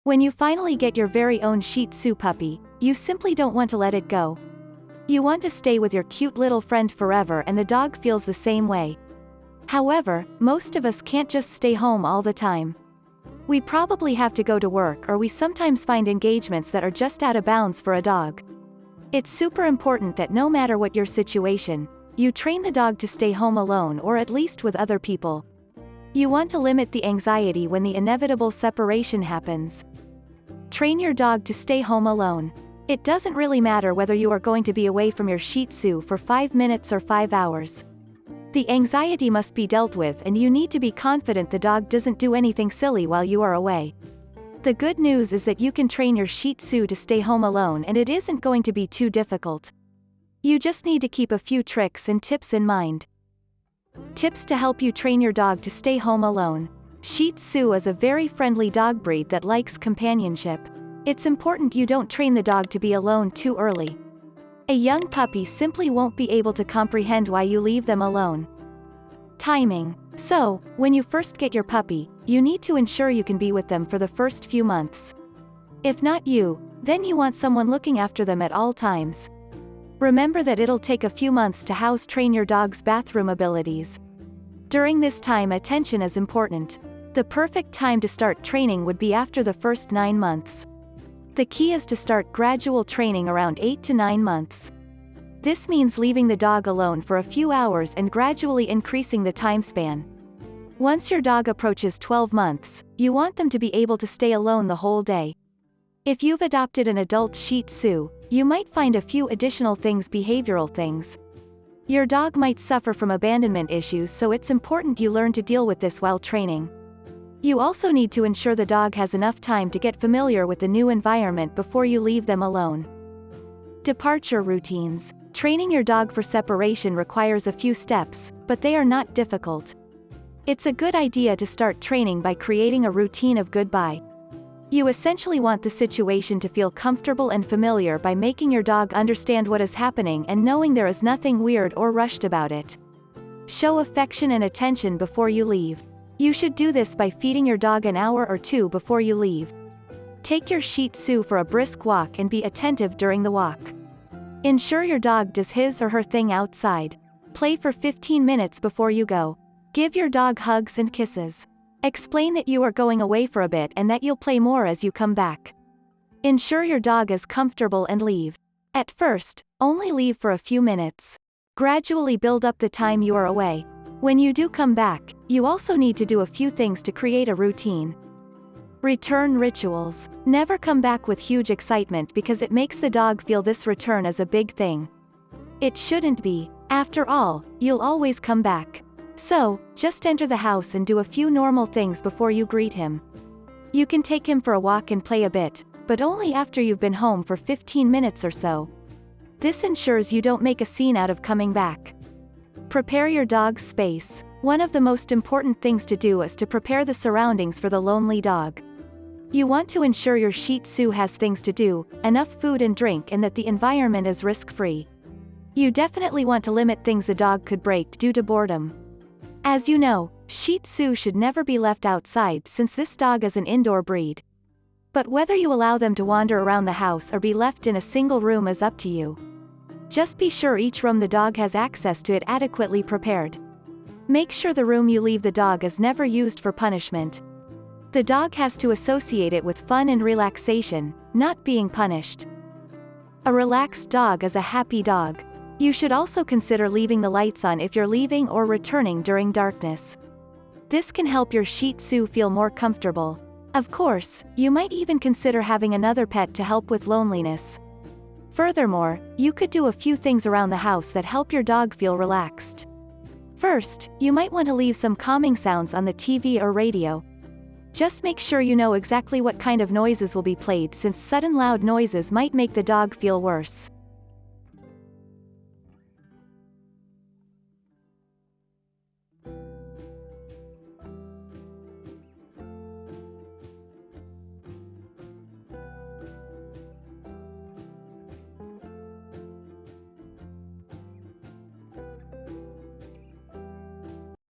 When you finally get your very own Shih Tzu puppy, you simply don't want to let it go. You want to stay with your cute little friend forever, and the dog feels the same way. However, most of us can't just stay home all the time. We probably have to go to work, or we sometimes find engagements that are just out of bounds for a dog. It's super important that no matter what your situation, you train the dog to stay home alone or at least with other people. You want to limit the anxiety when the inevitable separation happens. Train your dog to stay home alone. It doesn't really matter whether you are going to be away from your Shih Tzu for 5 minutes or 5 hours. The anxiety must be dealt with, and you need to be confident the dog doesn't do anything silly while you are away. The good news is that you can train your Shih Tzu to stay home alone, and it isn't going to be too difficult. You just need to keep a few tricks and tips in mind. Tips to help you train your dog to stay home alone. Shih Tzu is a very friendly dog breed that likes companionship. It's important you don't train the dog to be alone too early. A young puppy simply won't be able to comprehend why you leave them alone. Timing. So, when you first get your puppy, you need to ensure you can be with them for the first few months. If not you, then you want someone looking after them at all times. Remember that it'll take a few months to house train your dog's bathroom abilities. During this time, attention is important. The perfect time to start training would be after the first 9 months. The key is to start gradual training around 8 to 9 months. This means leaving the dog alone for a few hours and gradually increasing the time span. Once your dog approaches 12 months, you want them to be able to stay alone the whole day. If you've adopted an adult Shih Tzu, you might find a few additional behavioral things. Your dog might suffer from abandonment issues, so it's important you learn to deal with this while training. You also need to ensure the dog has enough time to get familiar with the new environment before you leave them alone. Departure routines. Training your dog for separation requires a few steps, but they are not difficult. It's a good idea to start training by creating a routine of goodbye. You essentially want the situation to feel comfortable and familiar by making your dog understand what is happening and knowing there is nothing weird or rushed about it. Show affection and attention before you leave. You should do this by feeding your dog an hour or 2 before you leave. Take your Shih Tzu for a brisk walk and be attentive during the walk. Ensure your dog does his or her thing outside. Play for 15 minutes before you go. Give your dog hugs and kisses. Explain that you are going away for a bit and that you'll play more as you come back. Ensure your dog is comfortable and leave. At first, only leave for a few minutes. Gradually build up the time you are away. When you do come back, you also need to do a few things to create a routine. Return rituals. Never come back with huge excitement because it makes the dog feel this return as a big thing. It shouldn't be. After all, you'll always come back. So, just enter the house and do a few normal things before you greet him. You can take him for a walk and play a bit, but only after you've been home for 15 minutes or so. This ensures you don't make a scene out of coming back. Prepare your dog's space. One of the most important things to do is to prepare the surroundings for the lonely dog. You want to ensure your Shih Tzu has things to do, enough food and drink, and that the environment is risk-free. You definitely want to limit things the dog could break due to boredom. As you know, Shih Tzu should never be left outside since this dog is an indoor breed. But whether you allow them to wander around the house or be left in a single room is up to you. Just be sure each room the dog has access to is adequately prepared. Make sure the room you leave the dog is never used for punishment. The dog has to associate it with fun and relaxation, not being punished. A relaxed dog is a happy dog. You should also consider leaving the lights on if you're leaving or returning during darkness. This can help your Shih Tzu feel more comfortable. Of course, you might even consider having another pet to help with loneliness. Furthermore, you could do a few things around the house that help your dog feel relaxed. First, you might want to leave some calming sounds on the TV or radio. Just make sure you know exactly what kind of noises will be played, since sudden loud noises might make the dog feel worse.